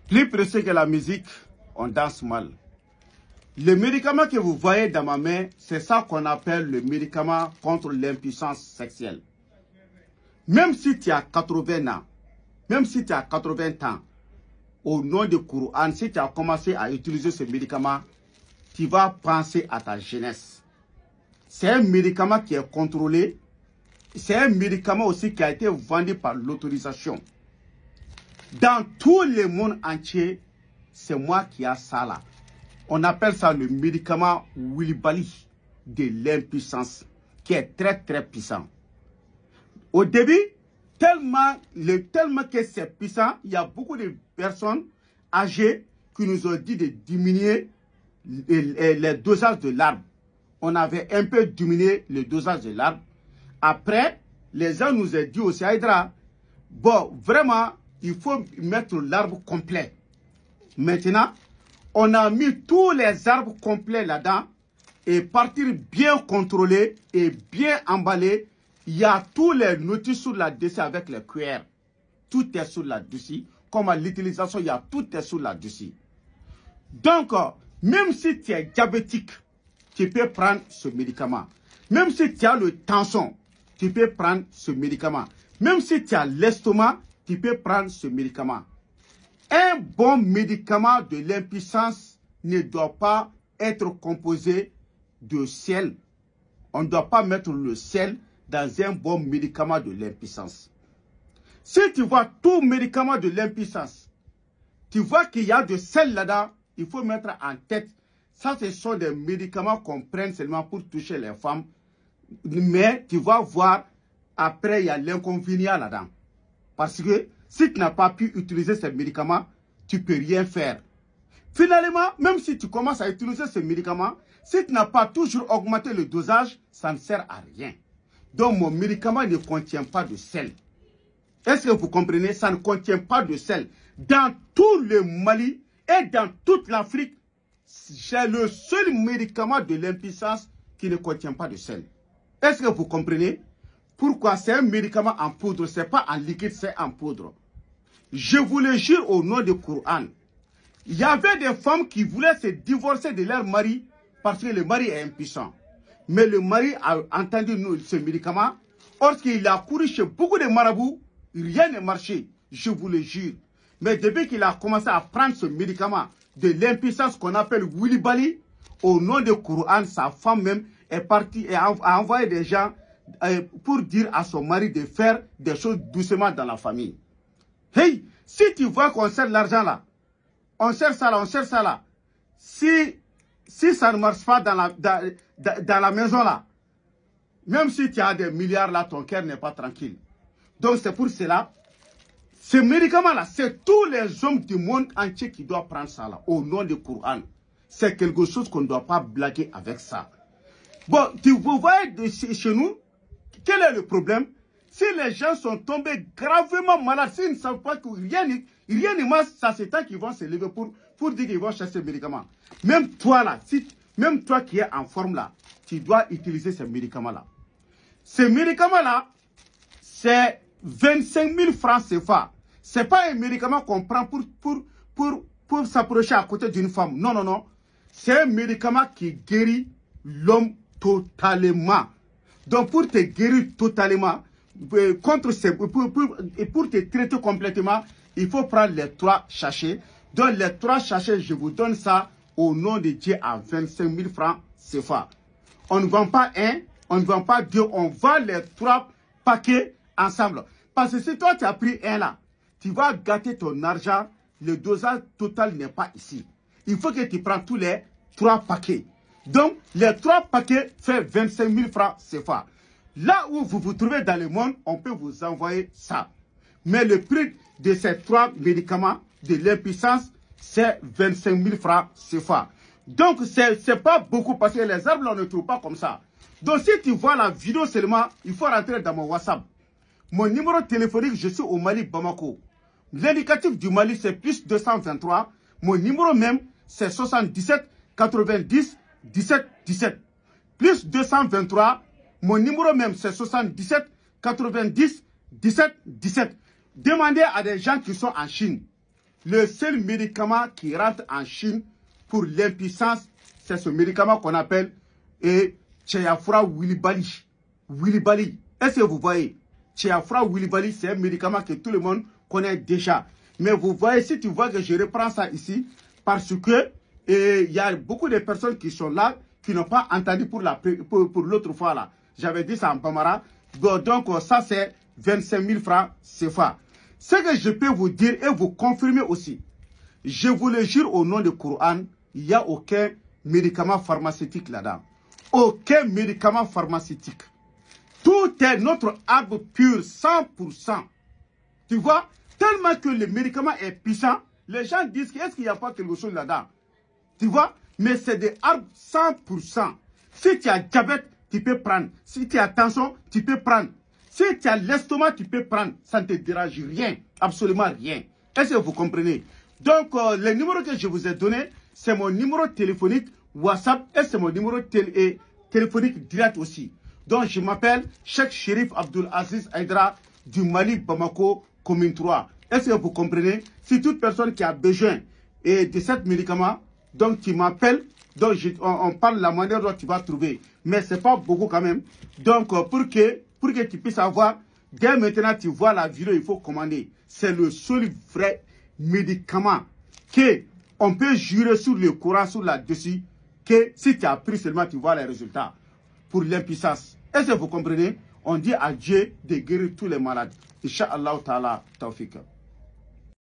Plus précis que la musique, on danse mal. Le médicament que vous voyez dans ma main, c'est ça qu'on appelle le médicament contre l'impuissance sexuelle. Même si tu as 80 ans, même si tu as 80 ans, au nom du Coran, si tu as commencé à utiliser ce médicament, tu vas penser à ta jeunesse. C'est un médicament qui est contrôlé. C'est un médicament aussi qui a été vendu par l'autorisation. Dans tout le monde entier, c'est moi qui ai ça là. On appelle ça le médicament Wilibali de l'impuissance, qui est très très puissant. Au début, tellement que c'est puissant, il y a beaucoup de personnes âgées qui nous ont dit de diminuer les dosages de l'arbre. On avait un peu diminué le dosage de l'arbre. Après, les gens nous ont dit aussi, Aïdra, bon, vraiment, il faut mettre l'arbre complet. Maintenant, on a mis tous les arbres complets là-dedans et partir bien contrôlé et bien emballé. Il y a tous les notices sur là-dessus avec les cuillères. Tout est sur là-dessus. Comme à l'utilisation, il y a tout est sur là-dessus. Donc, même si tu es diabétique, tu peux prendre ce médicament. Même si tu as le tension, tu peux prendre ce médicament. Même si tu as l'estomac, tu peux prendre ce médicament. Un bon médicament de l'impuissance ne doit pas être composé de sel. On ne doit pas mettre le sel dans un bon médicament de l'impuissance. Si tu vois tout médicament de l'impuissance, tu vois qu'il y a de sel là-dedans, il faut mettre en tête. Ça, ce sont des médicaments qu'on prenne seulement pour toucher les femmes. Mais tu vas voir, après, il y a l'inconvénient là-dedans. Parce que si tu n'as pas pu utiliser ces médicaments, tu ne peux rien faire. Finalement, même si tu commences à utiliser ces médicaments, si tu n'as pas toujours augmenté le dosage, ça ne sert à rien. Donc, mon médicament ne contient pas de sel. Est-ce que vous comprenez? Ça ne contient pas de sel. Dans tout le Mali et dans toute l'Afrique, c'est le seul médicament de l'impuissance qui ne contient pas de sel. Est-ce que vous comprenez? Pourquoi c'est un médicament en poudre, ce n'est pas en liquide, c'est en poudre. Je vous le jure au nom du Coran. Il y avait des femmes qui voulaient se divorcer de leur mari parce que le mari est impuissant. Mais le mari a entendu ce médicament. Lorsqu'il a couru chez beaucoup de marabouts, rien n'a marché. Je vous le jure. Mais depuis qu'il a commencé à prendre ce médicament de l'impuissance qu'on appelle Wilibali, au nom du Coran, sa femme même est partie et a envoyé des gens pour dire à son mari de faire des choses doucement dans la famille. Hey, si tu vois qu'on sert l'argent là, on sert ça là, on sert ça là. Si ça ne marche pas dans la maison là, même si tu as des milliards là, ton cœur n'est pas tranquille. Donc c'est pour cela, ce médicament là, c'est tous les hommes du monde entier qui doivent prendre ça là, au nom du Coran. C'est quelque chose qu'on ne doit pas blaguer avec ça. Bon, vous voyez chez nous, quel est le problème? Si les gens sont tombés gravement malades, s'ils ne savent pas que rien ne marche, ça c'est temps qu'ils vont se lever pour dire qu'ils vont chercher le médicament. Même toi là, même toi qui es en forme là, tu dois utiliser ce médicament là. Ce médicament là, c'est 25 000 francs CFA. Ce n'est pas un médicament qu'on prend pour s'approcher à côté d'une femme. Non, non, non. C'est un médicament qui guérit l'homme totalement. Donc pour te guérir totalement, pour te traiter complètement, il faut prendre les 3 sachets. Donc les 3 sachets, je vous donne ça au nom de Dieu à 25 000 francs CFA. On ne vend pas un, on ne vend pas 2, on vend les 3 paquets ensemble. Parce que si toi tu as pris un là, tu vas gâter ton argent, le dosage total n'est pas ici. Il faut que tu prends tous les 3 paquets. Donc, les 3 paquets font 25 000 francs CFA. Là où vous vous trouvez dans le monde, on peut vous envoyer ça. Mais le prix de ces 3 médicaments de l'impuissance, c'est 25 000 francs CFA. Donc, ce n'est pas beaucoup parce que les arbres, on ne trouve pas comme ça. Donc, si tu vois la vidéo seulement, il faut rentrer dans mon WhatsApp. Mon numéro téléphonique, je suis au Mali, Bamako. L'indicatif du Mali, c'est plus 223. Mon numéro même, c'est 77 90 17 17. Plus 223. Mon numéro même, c'est 77 90 17 17. Demandez à des gens qui sont en Chine. le seul médicament qui rentre en Chine pour l'impuissance, c'est ce médicament qu'on appelle Tchayafra Wilibali. Wilibali. Est-ce que vous voyez? Tchayafra Wilibali, c'est un médicament que tout le monde connaît déjà. Mais vous voyez, si tu vois que je reprends ça ici, parce que il y a beaucoup de personnes qui sont là, qui n'ont pas entendu pour l'autre fois là. J'avais dit ça en Bambara. Donc ça c'est 25 000 francs CFA. Ce que je peux vous dire et vous confirmer aussi, je vous le jure au nom du Coran, il n'y a aucun médicament pharmaceutique là-dedans. Aucun médicament pharmaceutique. Tout est notre arbre pur, 100%. Tu vois, tellement que le médicament est puissant, les gens disent est-ce qu'il n'y a pas quelque chose là-dedans? Tu vois, mais c'est des arbres 100%. Si tu as diabète, tu peux prendre. Si tu as tension, tu peux prendre. Si tu as l'estomac, tu peux prendre. Ça ne te dérange rien, absolument rien. Est-ce que vous comprenez? Donc, le numéro que je vous ai donné, c'est mon numéro téléphonique WhatsApp et c'est mon numéro téléphonique direct aussi. Donc, je m'appelle Cheikh Chérif Abdul Aziz Aïdra du Mali, Bamako, commune 3. Est-ce que vous comprenez? Si toute personne qui a besoin de ce médicament, donc tu m'appelles, donc on parle de la manière dont tu vas trouver. Mais ce n'est pas beaucoup quand même. Donc, pour que tu puisses avoir, dès maintenant, tu vois la vidéo, il faut commander. C'est le seul vrai médicament qu'on peut jurer sur le Coran, sur là-dessus, que si tu as pris seulement, tu vois les résultats pour l'impuissance. Est-ce que vous comprenez? On dit à Dieu de guérir tous les malades. Inch'Allah ta'ala, tawfiq.